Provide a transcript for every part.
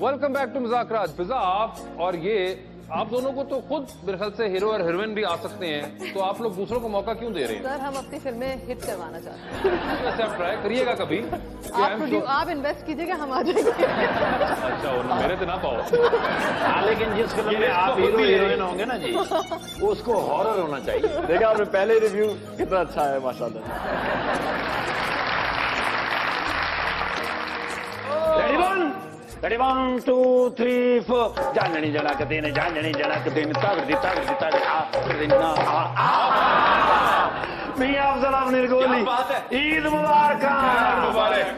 Welcome back to मुज़ाकरात। फिजा, आप और ये आप दोनों को तो खुद मेरे ख्याल से हीरो और हीरोइन भी आ सकते हैं, तो आप लोग दूसरों को मौका क्यों दे रहे हैं? सर, हम अपनी फिल्में हिट करवाना चाहते हैं। वैसे आप ट्राई करिएगा कभी। आप इन्वेस्ट कीजिएगा, हम आ जाएंगे। अच्छा, और मेरे तो ना पाओ। हाँ, लेकिन जिस फिल्म में आप हीरो हीरोइन होंगे ना जी, उसको हॉरर होना चाहिए। देखा आपने पहले रिव्यू कितना अच्छा है माशाल्लाह। Ready, 1, 2, 3, 4. जाननी जनक दिन तगड़ी मियां अफजल आप निर्गोली, ईद मुबारक।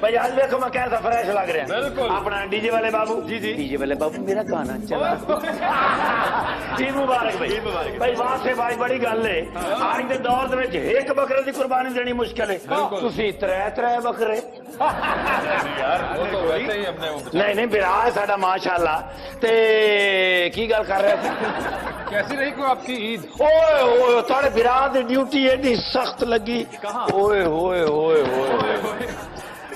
भाई आज देखो मैं कैसा फ्रेश लग रहा है। बिल्कुल। अपना डीजे वाले बाबू, जी जी, डीजे वाले बाबू मेरा गाना चला। ईद मुबारक भाई। भाई वाह से भाई बड़ी गल है, आज के दौर में एक बकरे की कुर्बानी देनी मुश्किल है, तुसी त्रै बकरे। यार वो तो वैसे ही हमने नहीं बिरा है साडा माशाल्लाह। ते की गल कर रहे थे? कैसी रही को आपकी ईद? ओए ओए थोड़े बिरा दी ड्यूटी एडी सख्त लगी। कहाँ? ओए ओए ओए ओए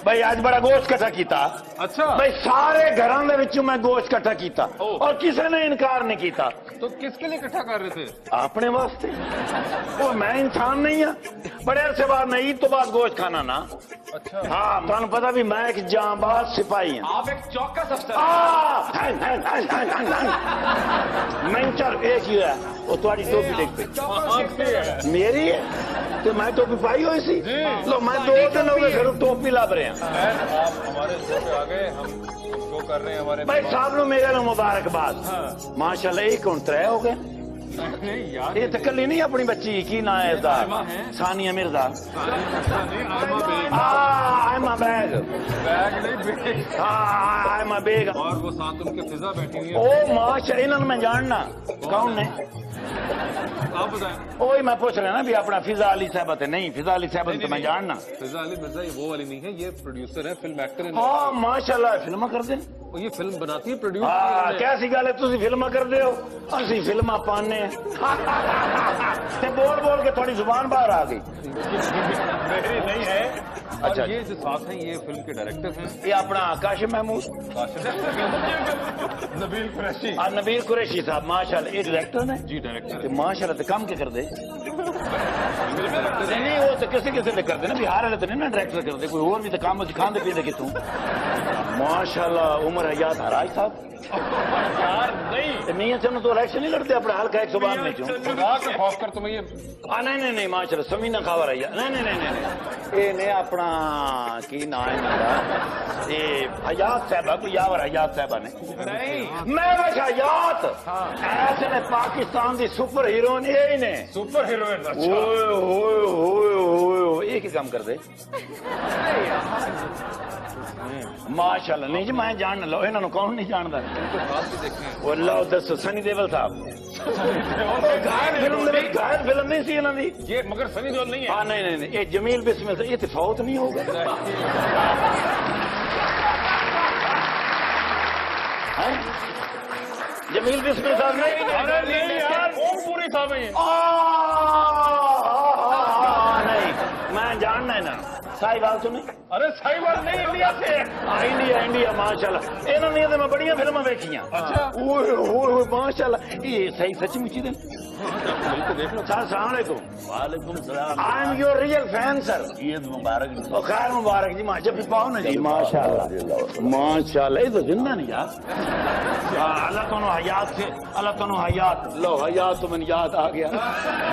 भाई आज बड़ा गोश्त इकट्ठा किया। अच्छा भाई सारे घरों के विचों मैं गोश्त इकट्ठा किया और किसी ने इनकार नहीं किया। तो किसके लिए इकट्ठा कर रहे थे? अपने वास्ते। वो मैं इंसान नहीं हाँ, बड़े अरसे बाद मैं ईद तो बाद गोश्त खाना ना। अच्छा हाँ तुम पता भी मैं एक जांबाज सिपाही हूँ। आप एक चौकस अफसर। मैं चल एक ही है वो तुम्हारी टोपी देख पे मेरी है तो मैं टोपी पाई हुई सी। लो मैं 2 दिन हो गए घर टोपी लब रहे हैं। आप हमारे शो पे आ गए, हम शो कर रहे हैं हमारे। भाई साहब नो मेरे लो मुबारकबाद। माशाल्लाह एक कौन 3 हो गए। नहीं यार, ये तो कली नहीं अपनी बच्ची की ना है इसदा? सानिया मिर्जा। आयमा बैग नहीं बेग। हाँ आयमा बेग। और वो साथ उनके फिजा बैठी हुई है। ओ माशा इन्होंने मैं जानना कौन ने? आप बताएं। ओही मैं पूछ रहा ना भी अपना फिजा अली साहब है। नहीं फिजा अली साहब तो मैं जानना। फिजा अली मिर्जा ये वो वाली नहीं है, ये प्रोड्यूसर है, फिल्म एक्टर है। हाँ माशाल्लाह फिल्म कर दे। ये फिल्म बनाती है, प्रोड्यूस। हाँ कैसी गल है, तुम फिल्म कर दे हो, असि फिल्म पाने बोल बोल के थोड़ी जुबान बाहर आ गई। मेरी नहीं है। अच्छा ये जो साथ हैं ये फिल्म के डायरेक्टर हैं, ये अपना काशिम महमूद नबील कुरैशी। नबील कुरैशी साहब माशाल्लाह ये डायरेक्टर ने जी, डायरेक्टर। माशाल्लाह तो काम क्या कर दे? नहीं वो तो किसी किसी ने कर दे ना, बिहार वाले तो नहीं ना डायरेक्टर कर दे, कोई और भी तो काम खाते पीते कि तू। माशाल्लाह उमर हयात हराज साहब यार नहीं तो इलेक्शन नहीं लड़ते अपने हल्का 112 में क्यों? खुदा के खौफ कर तुम्हें ये। नहीं माशाल्लाह समीना खावा रही है। नहीं ये ने अपना की ना है मेरा ये हयात साहबा कोई यावर हयात साहबा ने नहीं मैं बस हयात ऐसे ने पाकिस्तान की सुपर हीरोइन यही ने सुपर हीरोइन। ओए ओए ओए ओए एक ही काम कर दे माशाल्लाह। नहीं जी मैं जान लो इन्होंने कौन नहीं जानता। वो लो दसो सनी देओल साहब घायल फिल्म नहीं सी इन्हों दी ये, मगर सनी देओल नहीं है। हाँ नहीं ये जमील बिस्मिल से ये तफावत नहीं होगा। जमील बिस्मिल साहब नहीं यार, पूरी साहब है। नहीं मैं जानना है ना साहिवाल तो नहीं। अरे साहिवाल नहीं, इंडिया से। इंडिया माशाल्लाह इन्होंने तो मैं बड़िया फिल्मां देखियां। अच्छा ओए ओए माशाल्लाह ये सही सचमुची दिन। देख लो। अस्सलाम वालेकुम। वालेकुम सलाम। I am your real fan sir. Eid मुबारक। और खैर मुबारक जी। माशा भी पाओ ना जी। माशाल्लाह ये तो जिंदा नहीं यार। अल्लाह तो हयात से अल्लाह तो हयात लो हयात तो मैंने याद आ गया।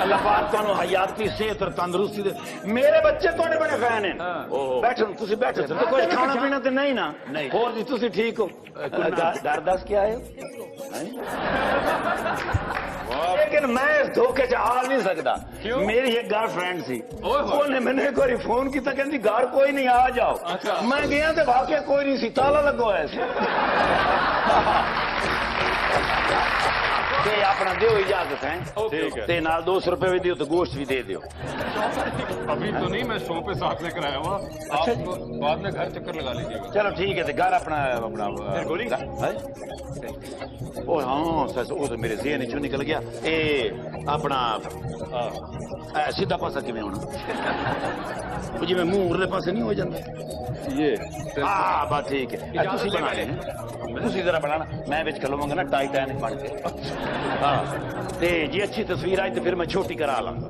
अल्लाह पाक तो हयात की सेहत और तंदुरुस्ती दे। मेरे बच्चे थोड़े बड़े फैन हैं। बैठो तुसी बैठो तो कोई खाना पीना तो नहीं ना? नहीं और जी तुसी ठीक हो? घर दस क्या है? लेकिन मैं इस धोखे च आ नहीं सकता। मेरी एक गर्लफ्रेंड सी उन्हें मैंने एक बार फोन किया कहती घर कोई नहीं आ जाओ। मैं गया तो वाकई कोई नहीं सी ताला लगो ऐसे। تے اپنا دیو اجازت ہے ٹھیک ہے تے نال 200 روپے بھی دیو تو گوشت بھی دے دیو ابھی تو نہیں میں شو پہ ساتھ لے کر آیا ہوا آپ بعد میں گھر چکر لگا لیجیے گا چلو ٹھیک ہے تے گھر اپنا او ہاں سچ وہ تو میرے ذہن چوں نکل گیا اے اپنا سیدھا پاسا کیویں ہونا جی میں منہ ارلے پاسے نہیں ہو جاتا یہ ہاں بات ٹھیک ہے تسی بنا لیں تسی ذرا بنانا میں وچ کلو منگا نا ٹائٹینک بن کے ہاں تے جی اچھی تصویر آئی تو پھر میں چھوٹی کرا لاں گا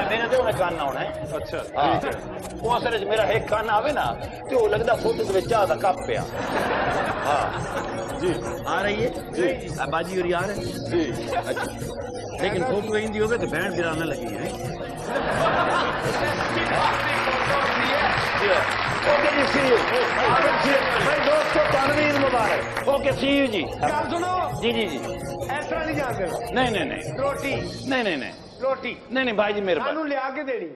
میرے تے انہیں کان ہونا ہے اچھا ٹھیک ہے وہ اصل وچ میرا ایک کان آوے نا تے وہ لگدا فوٹو دے وچ چاہ دا کپ پیا ہاں جی آ رہی ہے جی باجی اور آ رہے جی اچھا لیکن فوٹو ایندی ہوے تو بہن برانے لگی ہے اوکے جی سی یو بھائی دوستو تنویر مبارک اوکے سی یو جی سنو جی جی جی اس طرح نہیں جانتے نہیں نہیں نہیں روٹی نہیں نہیں نہیں روٹی نہیں نہیں بھائی جی مہربانی سانو لیا کے دینی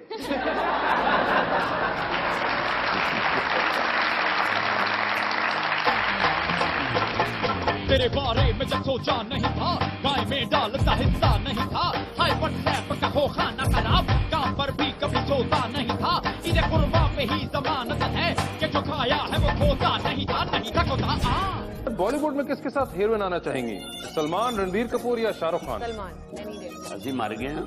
تیرے بارے میں جب سوچا نہیں تھا گائے میں ڈالتا حصہ نہیں تھا ہائی واٹس ایپ کا ہو کھانا خراب کام پر بھی کبھی سوتا نہیں تھا ادھر قربا پہ ہی ضمانت ہے کہ جو کھایا ہے وہ کھوتا نہیں تھا کھوتا بالی ووڈ میں کس کے ساتھ ہیروئن آنا چاہیں گی سلمان رنبیر کپور یا شاہ رخ خان سلمان اینی ڈے ابھی مر گئے ہیں